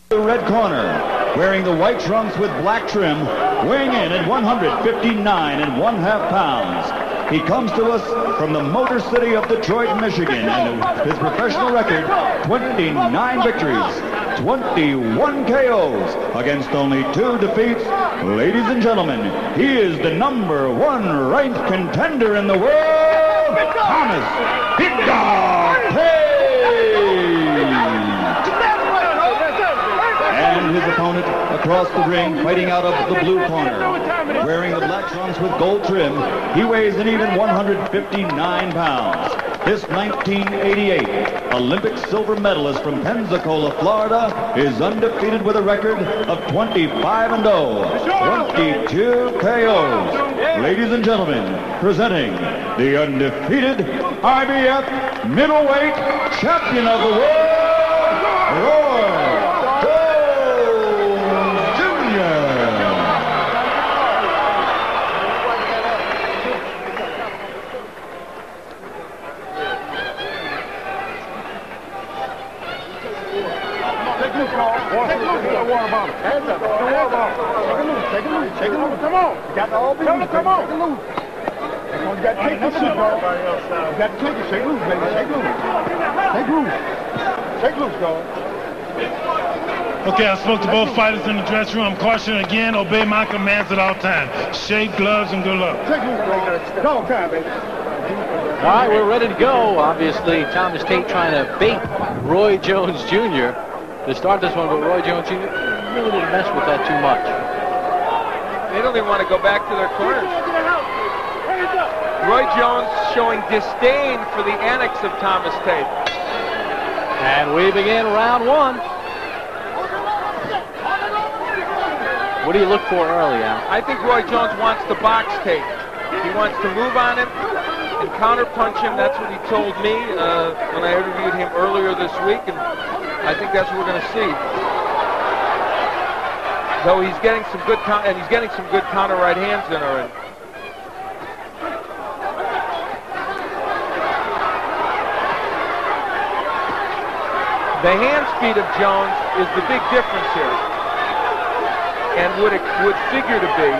The red corner, wearing the white trunks with black trim, weighing in at 159½ pounds. He comes to us from the Motor City of Detroit, Michigan, and his professional record, 29 victories, 21 KOs, against only 2 defeats. Ladies and gentlemen, he is the #1 ranked contender in the world, Thomas Big Dog Tate! And his opponent across the ring, fighting out of the blue corner, wearing the black trunks with gold trim, he weighs an even 159 pounds. This 1988 Olympic silver medalist from Pensacola, Florida, is undefeated with a record of 25-0, 22 KOs. Ladies and gentlemen, presenting the undefeated IBF middleweight champion of the world, Roy water bottle. Hands up. The water bottle. Take it loose. Take it loose. Come on. You got the whole business. Come on. Take it loose. You got to take this shit, dog. You got to take it. Shake loose, baby. Shake loose. Take loose. Shake loose, dog. Okay, I spoke to both fighters in the dressing room. I'm cautioning again, obey my commands at all times. Shake, gloves, and good luck. Take loose, dog. Dog time, baby. All right, we're ready to go. Obviously, Thomas Tate trying to bait Roy Jones Jr. to start this one, but Roy Jones Jr. really didn't mess with that too much. They don't even want to go back to their corners. Roy Jones showing disdain for the annex of Thomas Tate. And we begin round 1. What do you look for early, Al? I think Roy Jones wants to box Tate. He wants to move on him and counter-punch him. That's what he told me when I interviewed him earlier this week, and I think that's what we're going to see. Though he's getting some good counter right hands in already. The hand speed of Jones is the big difference here, and would figure to be.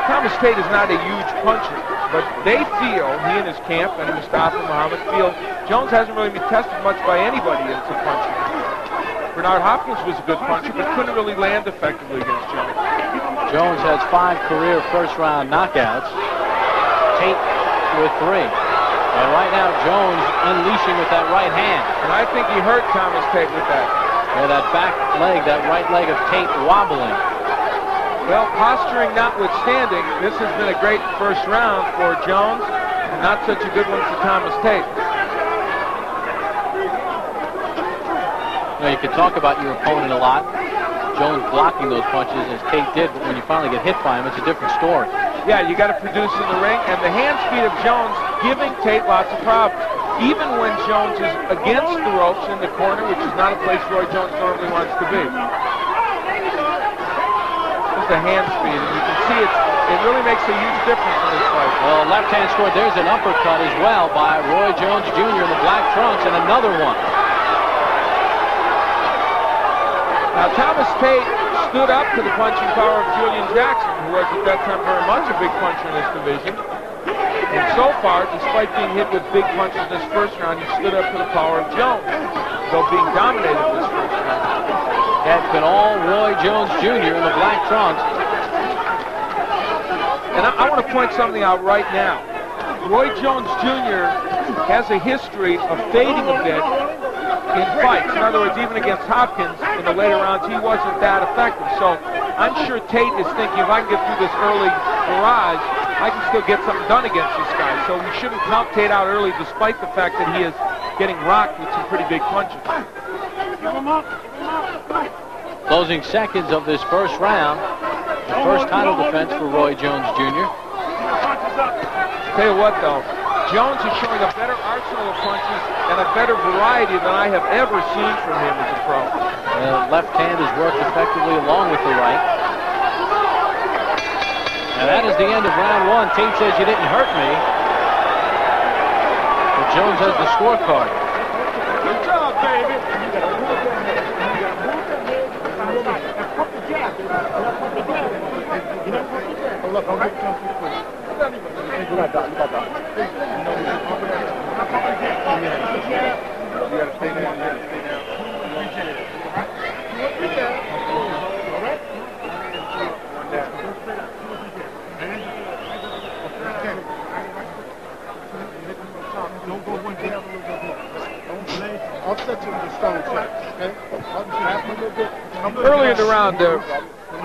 Thomas Tate is not a huge puncher, but they feel, he and his camp and Mustafa Muhammad feel, Jones hasn't really been tested much by anybody as a puncher. Bernard Hopkins was a good puncher, but couldn't really land effectively against Jones. Jones has 5 career first-round knockouts. Tate with 3. And right now, Jones unleashing with that right hand. And I think he hurt Thomas Tate with that. Yeah, that back leg, that right leg of Tate wobbling. Well, posturing notwithstanding, this has been a great first round for Jones, and not such a good one for Thomas Tate. You know, you can talk about your opponent a lot. Jones blocking those punches as Tate did, but when you finally get hit by him, it's a different story. Yeah, you got to produce in the ring, and the hand speed of Jones giving Tate lots of problems. Even when Jones is against the ropes in the corner, which is not a place Roy Jones normally wants to be. The hand speed, and you can see it really makes a huge difference in this fight. Well, left hand scored. There's an uppercut as well by Roy Jones Jr. in the black trunks, and another one. Now, Thomas Tate stood up to the punching power of Julian Jackson, who was at that time very much a big puncher in this division. And so far, despite being hit with big punches in this first round, he stood up to the power of Jones, though being dominated this first round. That's been all Roy Jones Jr. in the black trunks. And I want to point something out right now. Roy Jones Jr. has a history of fading a bit in fights. In other words, even against Hopkins in the later rounds, he wasn't that effective. So I'm sure Tate is thinking, if I can get through this early barrage, I can still get something done against this guy. So we shouldn't count Tate out early, despite the fact that he is getting rocked with some pretty big punches. Closing seconds of this first round. The first title defense for Roy Jones Jr. Tell you what, though, Jones is showing a better arsenal of punches and a better variety than I have ever seen from him as a pro. The left hand has worked effectively along with the right. And that is the end of round 1. Tate says, you didn't hurt me. Jones has the scorecard. Good job, baby. Look, okay. You got that. You gotta stay down. Don't go one down a little bit. Don't play. I'll set you with the stone check, okay? I'll just half a little bit. Early in the round,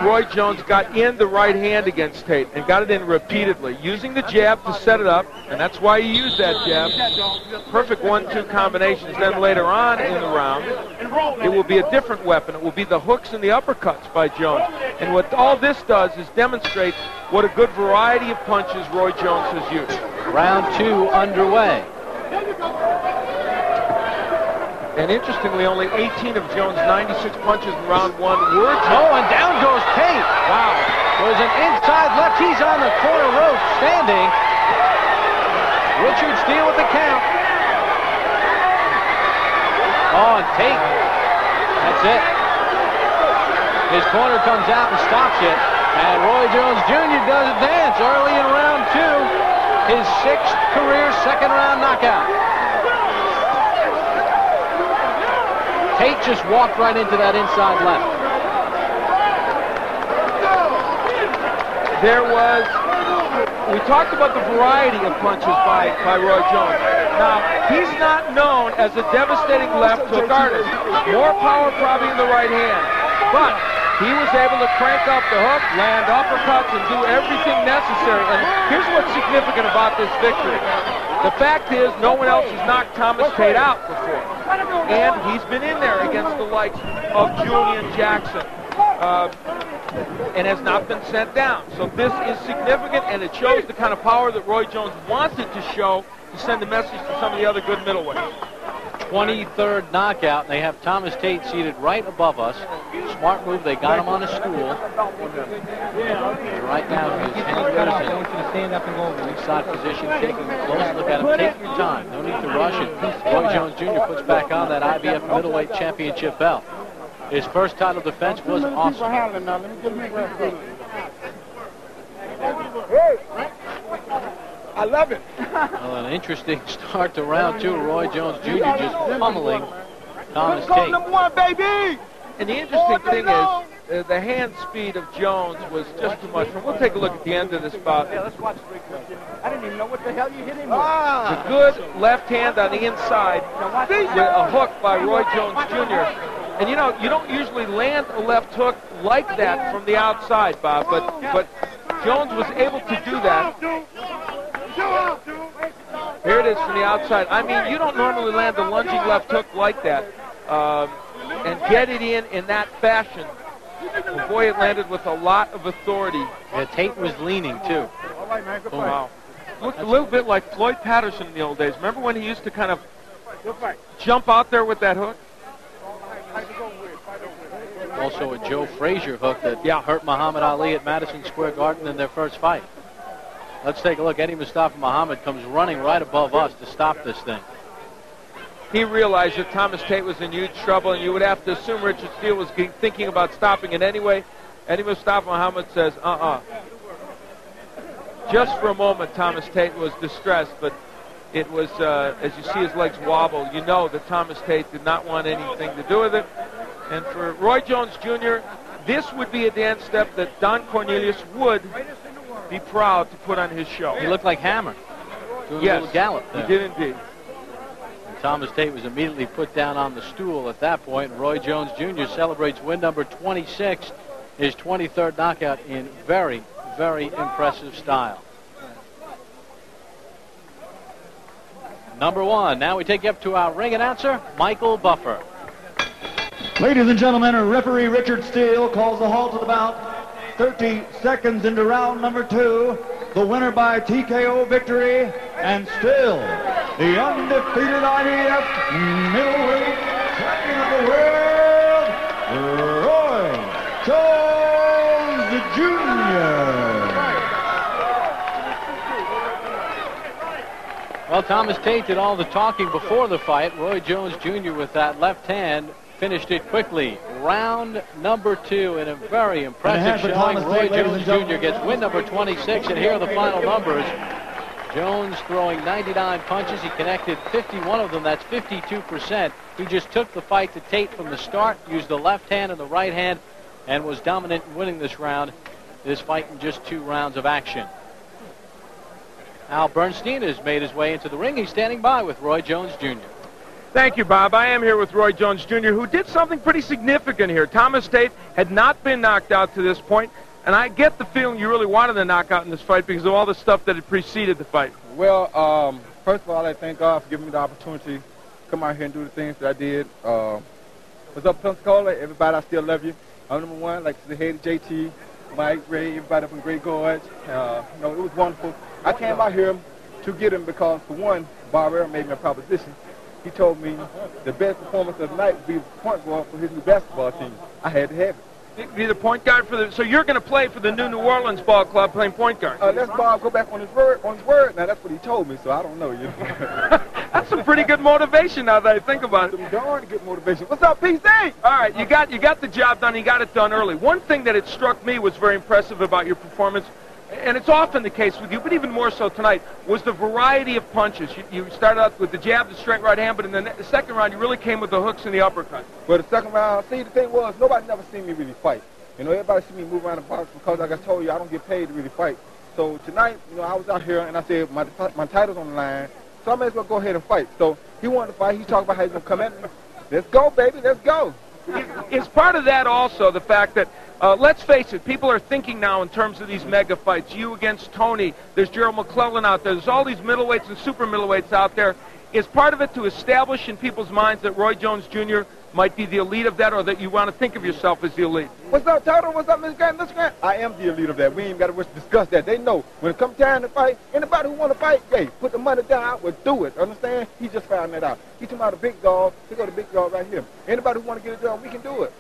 Roy Jones got in the right hand against Tate and got it in repeatedly, using the jab to set it up, and that's why he used that jab. Perfect 1-2 combinations. Then later on in the round, it will be a different weapon. It will be the hooks and the uppercuts by Jones. And what all this does is demonstrate what a good variety of punches Roy Jones has used. Round 2 underway. And interestingly, only 18 of Jones' 96 punches in round 1 were. Oh, and down goes Tate. Wow. There's an inside left. He's on the corner rope standing. Richard Steele with the count. Oh, and Tate. That's it. His corner comes out and stops it. And Roy Jones Jr. does advance early in round 2. His 6th career second-round knockout. Tate just walked right into that inside left. We talked about the variety of punches by Roy Jones. Now, he's not known as a devastating left hook artist. More power probably in the right hand. But he was able to crank up the hook, land uppercuts, and do everything necessary. And here's what's significant about this victory. The fact is, no one else has knocked Thomas Tate out before. And he's been in there against the likes of Julian Jackson and has not been sent down. So this is significant, and it shows the kind of power that Roy Jones wanted to show to send a message to some of the other good middleweights. 23rd knockout, and they have Thomas Tate seated right above us. Smart move, they got him on a stool. Right now, his fingers in inside position, taking a close look at him. Take your time, no need to rush it. Roy Jones Jr. puts back on that IBF middleweight championship belt. His first title defense was awesome. I love it. Well, an interesting start to round 2. Roy Jones Jr. just pummeling Thomas Tate. Number 1, baby. And the interesting thing is, the hand speed of Jones was just too much. And we'll take a look at the end of this bout. Yeah, let's watch the replay. I didn't even know what the hell you hit him with. The good left hand on the inside with a hook by Roy Jones Jr. And you know, you don't usually land a left hook like that from the outside, Bob, but Jones was able to do that. Here it is from the outside. I mean, you don't normally land a lunging left hook like that and get it in that fashion. Well, boy, it landed with a lot of authority. Yeah, Tate was leaning, too. Oh, wow. Looked a little bit like Floyd Patterson in the old days. Remember when he used to kind of jump out there with that hook? Also a Joe Frazier hook that hurt Muhammad Ali at Madison Square Garden in their first fight. Let's take a look. Eddie Mustafa Muhammad comes running right above us to stop this thing. He realized that Thomas Tate was in huge trouble, and you would have to assume Richard Steele was thinking about stopping it anyway. Eddie Mustafa Muhammad says, Just for a moment, Thomas Tate was distressed, but it was, as you see his legs wobble, you know that Thomas Tate did not want anything to do with it. And for Roy Jones Jr., this would be a dance step that Don Cornelius would be proud to put on his show. He looked like Hammer. Doing a little gallop there. He did indeed. And Thomas Tate was immediately put down on the stool at that point. Roy Jones Jr. celebrates win number 26, his 23rd knockout in very, very impressive style. Number 1. Now we take you up to our ring announcer, Michael Buffer. Ladies and gentlemen, referee Richard Steele calls a halt to the bout. 30 seconds into round number 2. The winner by TKO victory, and still the undefeated IBF middleweight champion of the world, Roy Jones Jr. Well, Thomas Tate did all the talking before the fight. Roy Jones Jr. with that left hand finished it quickly. Round number 2 in a very impressive showing. Roy Jones Jr. gets win number 26, and here are the final numbers. Jones throwing 99 punches. He connected 51 of them. That's 52%. He just took the fight to Tate from the start, used the left hand and the right hand, and was dominant in winning this round. This fight in just 2 rounds of action. Al Bernstein has made his way into the ring. He's standing by with Roy Jones Jr. Thank you, Bob. I am here with Roy Jones Jr., who did something pretty significant here. Thomas Tate had not been knocked out to this point, and I get the feeling you really wanted a knockout in this fight because of all the stuff that had preceded the fight. Well, first of all, I'd like to thank God for giving me the opportunity to come out here and do the things that I did. What's up, Pensacola? Everybody, I still love you. I'm number 1, like to the head of JT, Mike, Ray, everybody up in Great Gorge. You know, it was wonderful. I came out here to get him because, for one, Barbera made me a proposition. He told me the best performance of the night would be the point guard for his new basketball team. I had to have it. Be the point guard for the. So you're going to play for the New Orleans Ball Club, playing point guard. Let's Bob go back on his word. Now that's what he told me, so I don't know. You know? That's some pretty good motivation now that I think about it. Some darn good motivation. What's up, PC? All right, you got the job done. You got it done early. One thing that it struck me was very impressive about your performance, and it's often the case with you, but even more so tonight, was the variety of punches. You started out with the jab, the straight right hand, but in the second round, you really came with the hooks and the uppercut. Well, the second round, see, the thing was, nobody never seen me really fight. You know, everybody see me move around the box because, like I told you, I don't get paid to really fight. So tonight, you know, I was out here, and I said, my title's on the line, so I may as well go ahead and fight. So he wanted to fight. He talked about how he's going to come at me. Let's go, baby, let's go. Is part of that also the fact that, let's face it, people are thinking now in terms of these mega fights. You against Tony, there's Gerald McClellan out there, there's all these middleweights and super middleweights out there. Is part of it to establish in people's minds that Roy Jones Jr. might be the elite of that, or that you want to think of yourself as the elite? What's up, Toto? What's up, Mr. Grant? Mr. Grant? I am the elite of that. We ain't got to discuss that. They know when it comes time to fight, anybody who want to fight, hey, put the money down, I will do it. Understand? He just found that out. He talking about a big dog. He got a big dog right here. Anybody who want to get it done, we can do it.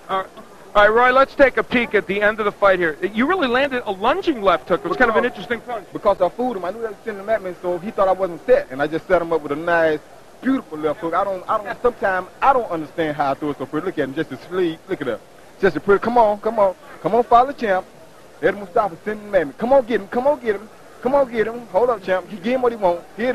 All right, Roy, let's take a peek at the end of the fight here. You really landed a lunging left hook. It was kind of an interesting punch. Because I fooled him. I knew that was sending him at me, so he thought I wasn't set, and I just set him up with a nice, beautiful left hook. Sometimes I don't understand how I throw it so pretty. Look at him, just a sleeve. Look at that. Just a pretty, come on, follow the champ. Ed Mustafa sending him at me. Come on, get him. Hold up, champ. He gave him what he wants. Here it is.